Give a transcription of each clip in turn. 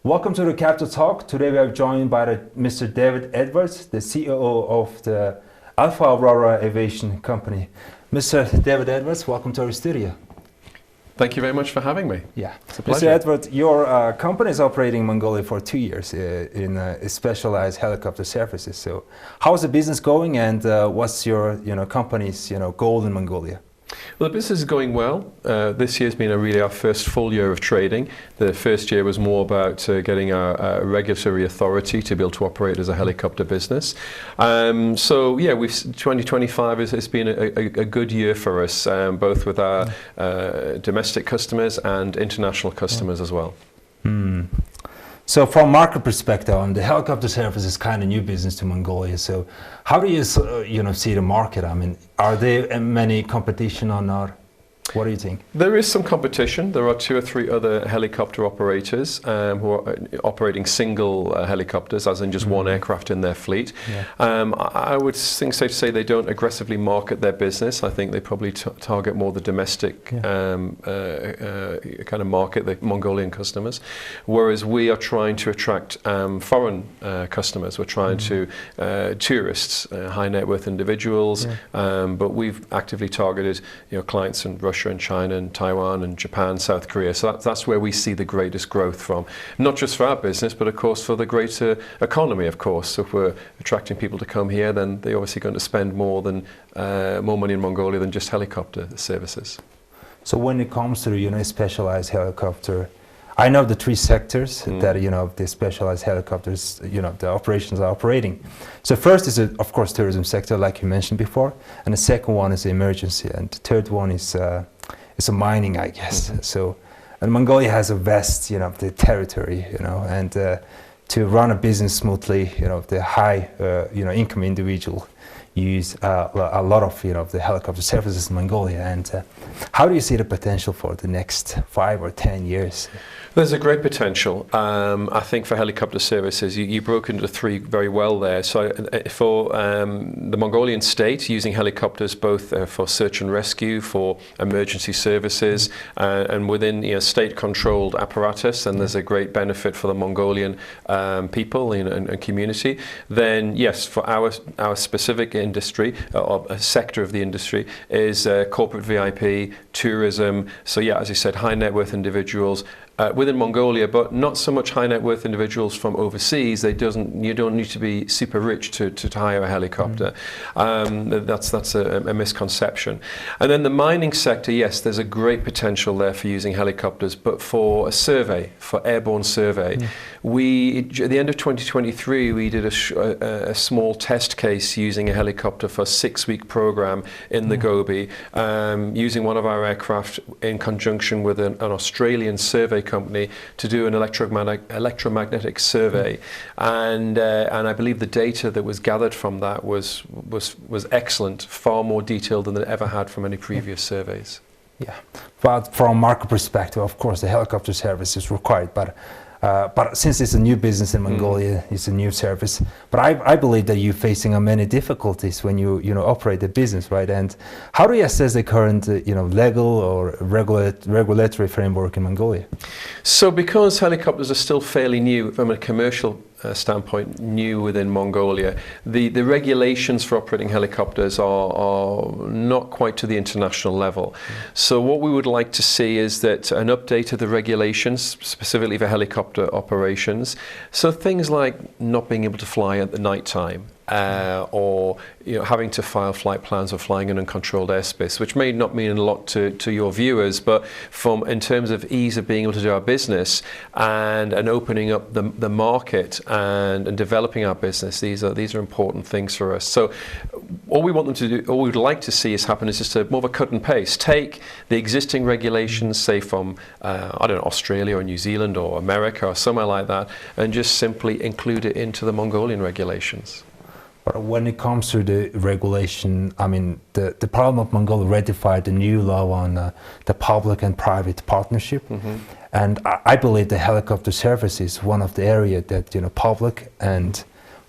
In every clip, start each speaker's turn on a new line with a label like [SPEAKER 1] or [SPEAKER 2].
[SPEAKER 1] Welcome to the Capital Talk. Today we are joined by Mr. Дэвид Эдвардс, the CEO of the Альфа Аурора Авиэйшн company. Mr. Дэвид Эдвардс, welcome to our studio.
[SPEAKER 2] Thank you very much for having me.
[SPEAKER 1] Yeah,
[SPEAKER 2] it's a pleasure.
[SPEAKER 1] Mr. Edward, your company is operating in Mongolia for 2 years in specialized helicopter services. So, how is the business going, and what's your company's goal in Mongolia?
[SPEAKER 2] Well, the business is going well. This year's been really our first full year of trading. The first year was more about getting a regulatory authority to be able to operate as a helicopter business. So yeah, 2025 has been a good year for us, both with our domestic customers and international customers as well.
[SPEAKER 1] So from market perspective, the helicopter service is kind of new business to Mongolia. So how do you see the market? I mean, are there many competition or not? What do you think?
[SPEAKER 2] There is some competition. There are 2 or 3 other helicopter operators who are operating single helicopters, as in just one aircraft in their fleet. Yeah. I would think safe to say they don't aggressively market their business. I think they probably target more the domestic kind of market, the Mongolian customers, whereas we are trying to attract foreign customers. We're trying to tourists, high net worth individuals, but we've actively targeted clients in Russia and China and Taiwan and Japan, South Korea. So that's where we see the greatest growth from, not just for our business, but of course for the greater economy, of course. So if we're attracting people to come here, then they're obviously going to spend more money in Mongolia than just helicopter services.
[SPEAKER 1] So when it comes to specialized helicopter, I know the 3 sectors that the specialized helicopters the operations are operating. So first is of course tourism sector, like you mentioned before, and the second one is emergency, and the third one is a mining, I guess. So, and Mongolia has a vast the territory, and to run a business smoothly, the high income individual use a lot of the helicopter services in Mongolia. And how do you see the potential for the next 5 or 10 years?
[SPEAKER 2] There's a great potential, I think, for helicopter services. You broke into 3 very well there. So for the Mongolian state, using helicopters both for search and rescue, for emergency services, and within state-controlled apparatus, and there's a great benefit for the Mongolian people and community. Then yes, for our specific industry, or a sector of the industry, is corporate VIP, tourism. So yeah, as I said, high net worth individuals within Mongolia, but not so much high net worth individuals from overseas. You don't need to be super rich to hire a helicopter. That's a misconception. And then the mining sector, yes, there's a great potential there for using helicopters, but for a survey, for airborne survey. At the end of 2023, we did a small test case using a helicopter for a 6-week program in the Gobi, using one of our aircraft in conjunction with an Australian survey company to do an electromagnetic survey, and I believe the data that was gathered from that was excellent, far more detailed than it ever had from any previous surveys.
[SPEAKER 1] Yeah, but from a market perspective, of course, the helicopter service is required, but since it's a new business in Mongolia, it's a new service. But I believe that you're facing many difficulties when you operate the business, right? And how do you assess the current legal or regulatory framework in Mongolia?
[SPEAKER 2] So because helicopters are still fairly new from a commercial standpoint, new within Mongolia, the regulations for operating helicopters are not quite to the international level. So what we would like to see is that an update of the regulations specifically for helicopter operations. So things like not being able to fly at the night time, or having to file flight plans or flying in uncontrolled airspace, which may not mean a lot to your viewers, but in terms of ease of being able to do our business and opening up the market and developing our business, these are important things for us. So all we want them to do, all we would like to see happen is just more of a cut and paste. Take the existing regulations, say from Australia or New Zealand or America or somewhere like that, and just simply include it into the Mongolian regulations.
[SPEAKER 1] But when it comes to the regulation, I mean, the Parliament of Mongolia ratified the new law on the public and private partnership. And I believe the helicopter service is one of the areas that public and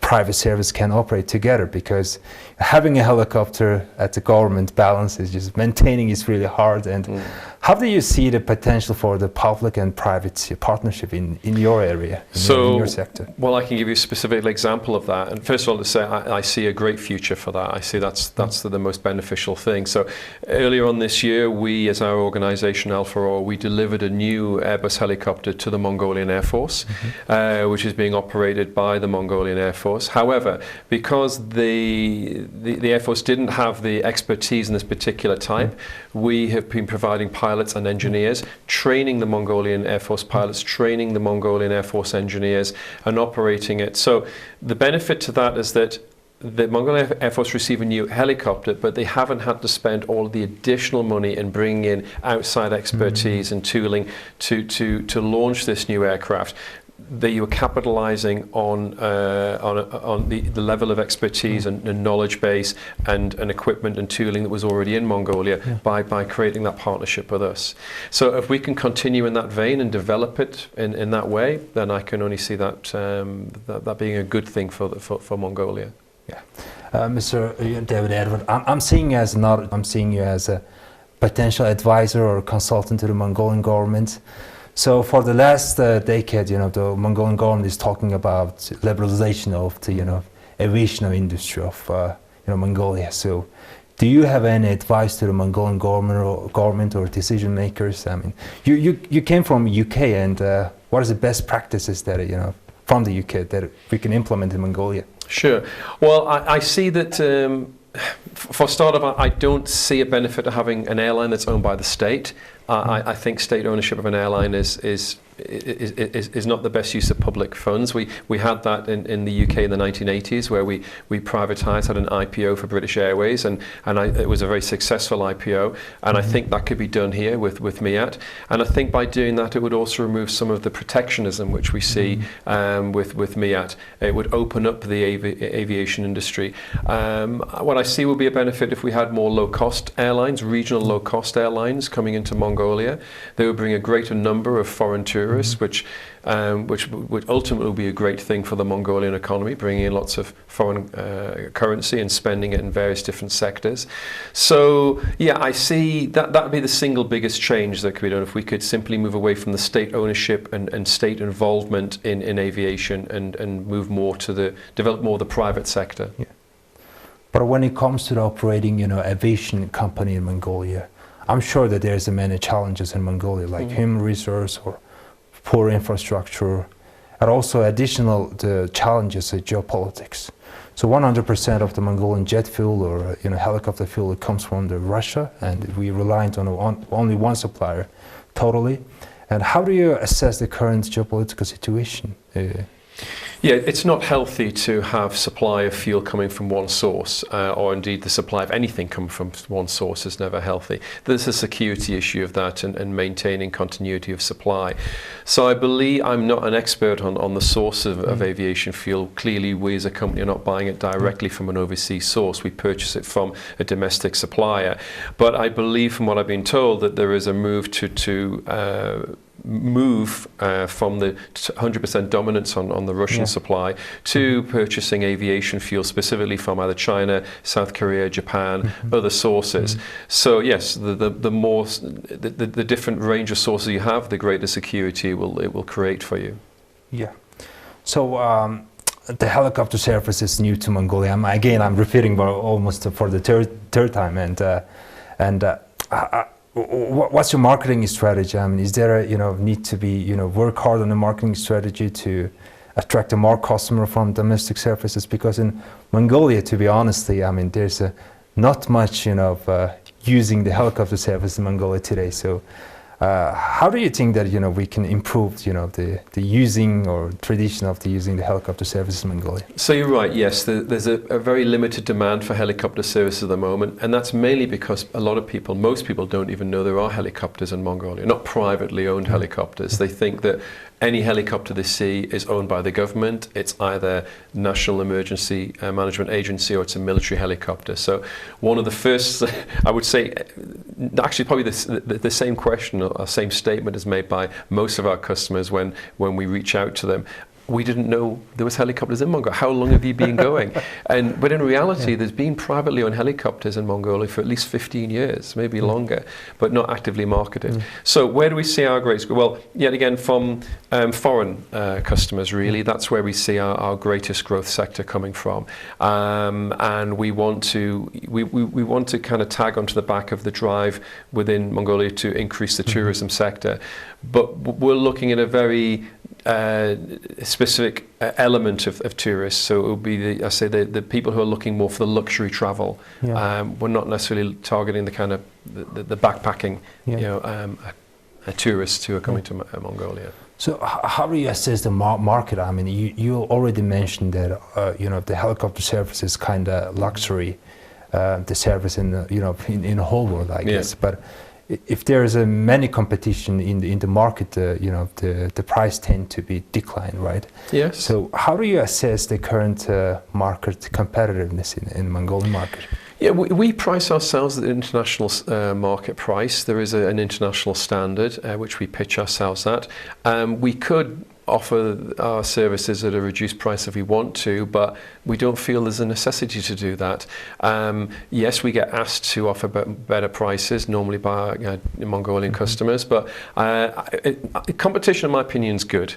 [SPEAKER 1] private service can operate together, because having a helicopter at the government balance is just maintaining is really hard. And How do you see the potential for the public and private partnership in your area, in your sector?
[SPEAKER 2] Well, I can give you a specific example of that. And first of all, to say I see a great future for that. I see that's the most beneficial thing. So earlier on this year, we, as our organisation, Альфа Аурора, we delivered a new Airbus helicopter to the Mongolian Air Force, which is being operated by the Mongolian Air Force. However, because the Air Force didn't have the expertise in this particular type, we have been providing pilots and engineers, training the Mongolian Air Force pilots, training the Mongolian Air Force engineers, and operating it. So the benefit to that is that the Mongolian Air Force receive a new helicopter, but they haven't had to spend all the additional money in bringing in outside expertise and tooling to launch this new aircraft. They were capitalising on the level of expertise and knowledge base and equipment and tooling that was already in Mongolia by creating that partnership with us. So if we can continue in that vein and develop it in that way, then I can only see that that being a good thing for Mongolia.
[SPEAKER 1] Yeah, Mr. Дэвид Эдвардс, I'm seeing you as a potential advisor or consultant to the Mongolian government. So for the last decade, the Mongolian government is talking about liberalization of the aviation industry of Mongolia. So do you have any advice to the Mongolian government or decision makers? I mean, you came from UK, and what are the best practices that from the UK that we can implement in Mongolia?
[SPEAKER 2] Sure. Well, I see that for starters, I don't see a benefit of having an airline that's owned by the state. I think state ownership of an airline is not the best use of public funds. We had that in the UK in the 1980s, where we privatised, had an IPO for British Airways, and it was a very successful IPO. And I think that could be done here with MIAT. And I think by doing that, it would also remove some of the protectionism which we see with MIAT. It would open up the aviation industry. What I see would be a benefit if we had more low-cost airlines, regional low-cost airlines coming into Mongolia. They would bring a greater number of foreign tourists, which would ultimately be a great thing for the Mongolian economy, bringing in lots of foreign currency and spending it in various different sectors. So yeah, I see that would be the single biggest change that could be done if we could simply move away from the state ownership and state involvement in aviation and move more to develop more of the private sector.
[SPEAKER 1] Yeah. But when it comes to the operating, aviation company in Mongolia, I'm sure that there's many challenges in Mongolia, like human resource or poor infrastructure, and also additional challenges of geopolitics. So 100% of the Mongolian jet fuel or helicopter fuel comes from Russia, and we reliant on only one supplier, totally. And how do you assess the current geopolitical situation?
[SPEAKER 2] Yeah, it's not healthy to have supply of fuel coming from one source, or indeed the supply of anything coming from one source is never healthy. There's a security issue of that and maintaining continuity of supply. So I believe, I'm not an expert on the source of aviation fuel. Clearly, we as a company are not buying it directly from an overseas source. We purchase it from a domestic supplier. But I believe, from what I've been told, that there is a move to move from the 100% dominance on the Russian supply to purchasing aviation fuel specifically from either China, South Korea, Japan, other sources. So yes, the more the different range of sources you have, the greater security it will create for you.
[SPEAKER 1] Yeah. So the helicopter service is new to Mongolia. I'm repeating almost for the third time, and what's your marketing strategy? I mean, is there need to be work hard on the marketing strategy to attract more customer from domestic services? Because in Mongolia, to be honestly, I mean, there's not much using the helicopter service in Mongolia today. So how do you think that we can improve the using or tradition of using the helicopter service in Mongolia?
[SPEAKER 2] So you're right, yes, there's a very limited demand for helicopter service at the moment, and that's mainly because most people don't even know there are helicopters in Mongolia, not privately owned helicopters. They think that any helicopter they see is owned by the government. It's either National Emergency Management Agency or it's a military helicopter. So one of the first, I would say, actually probably the same question or same statement is made by most of our customers when we reach out to them. we didn't know there was helicopters in Mongolia. How long have you been going? But in reality, there's been privately owned helicopters in Mongolia for at least 15 years, maybe longer, but not actively marketed. So where do we see our greatest growth? Well, yet again, from foreign customers, really. That's where we see our greatest growth sector coming from. And we want to kind of tag onto the back of the drive within Mongolia to increase the tourism sector. But we're looking at a very specific element of tourists. So it would be the people who are looking more for the luxury travel. We're not necessarily targeting the kind of the backpacking, tourists who are coming to Mongolia.
[SPEAKER 1] So how do you assess the market? I mean, you already mentioned that the helicopter service is kind of luxury, the service in the whole world, I guess. But if there is many competition in the market, the price tend to be decline, right?
[SPEAKER 2] Yes.
[SPEAKER 1] So how do you assess the current market competitiveness in Mongolian market?
[SPEAKER 2] Yeah, we price ourselves at the international market price. There is an international standard which we pitch ourselves at. We could offer our services at a reduced price if we want to, but we don't feel there's a necessity to do that. Yes, we get asked to offer better prices, normally by Mongolian customers, but competition, in my opinion, is good.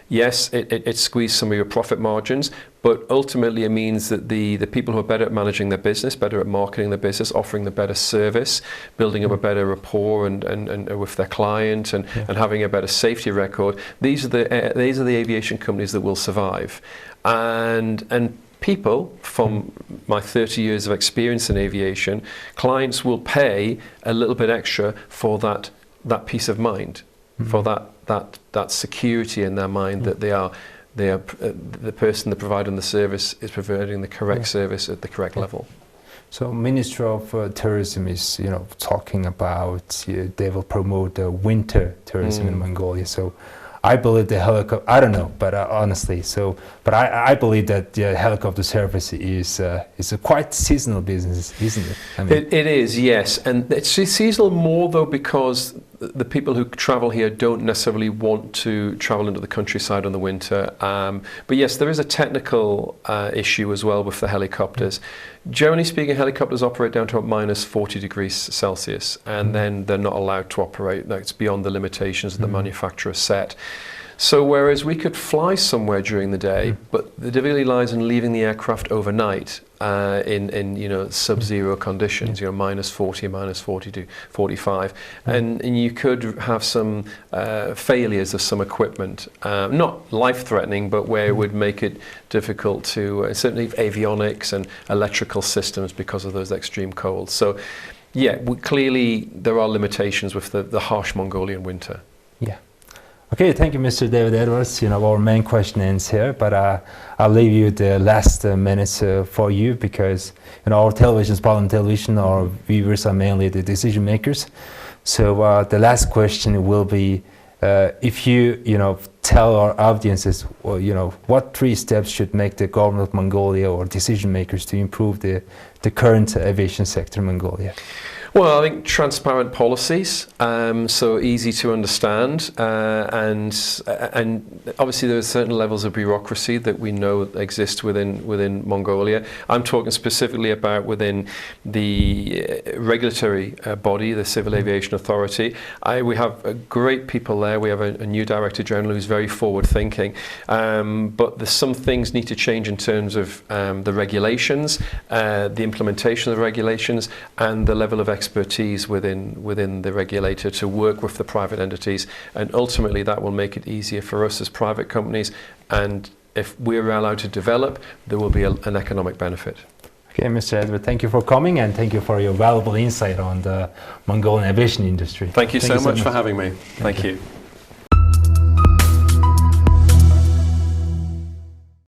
[SPEAKER 2] Yes, it squeezes some of your profit margins, but ultimately it means that the people who are better at managing their business, better at marketing their business, offering the better service, building up a better rapport and with their client and having a better safety record, these are the aviation companies that will survive. And people, from my 30 years of experience in aviation, clients will pay a little bit extra for that peace of mind, for that security in their mind that the person that providing the service is providing the correct service at the correct level.
[SPEAKER 1] So Ministry of Tourism is talking about they will promote winter tourism in Mongolia. So I believe the helicopter, I don't know, but honestly, but I believe that the helicopter service is a quite seasonal business, isn't it? I mean,
[SPEAKER 2] it is, yes, and it's seasonal more though because the people who travel here don't necessarily want to travel into the countryside in the winter. But yes, there is a technical issue as well with the helicopters. Generally speaking, helicopters operate down to minus 40 degrees Celsius, and then they're not allowed to operate. It's beyond the limitations that the manufacturer set. So whereas we could fly somewhere during the day, but the difficulty lies in leaving the aircraft overnight in sub-zero conditions, minus 40, minus 40 to 45, and you could have some failures of some equipment, not life-threatening, but where it would make it difficult to certainly avionics and electrical systems because of those extreme colds. So, yeah, clearly there are limitations with the harsh Mongolian winter.
[SPEAKER 1] Yeah. Okay, thank you, Mr. Дэвид Эдвардс. Our main question ends here, but I'll leave you the last minutes for you because our television, Parliament Television, our viewers are mainly the decision makers. So the last question will be, if you tell our audiences, what 3 steps should make the government of Mongolia or decision makers to improve the current aviation sector in Mongolia?
[SPEAKER 2] Well, I think transparent policies, so easy to understand, and obviously there are certain levels of bureaucracy that we know exist within Mongolia. I'm talking specifically about within the regulatory body, the Civil Aviation Authority. We have great people there. We have a new Director General who's very forward-thinking, but there's some things need to change in terms of the regulations, the implementation of the regulations, and the level of expertise within the regulator to work with the private entities, and ultimately that will make it easier for us as private companies, and if we're allowed to develop, there will be an economic benefit.
[SPEAKER 1] Okay, Mr. Edward, thank you for coming and thank you for your valuable insight on the Mongolian aviation industry.
[SPEAKER 2] Thank you so much for having me. Thank you.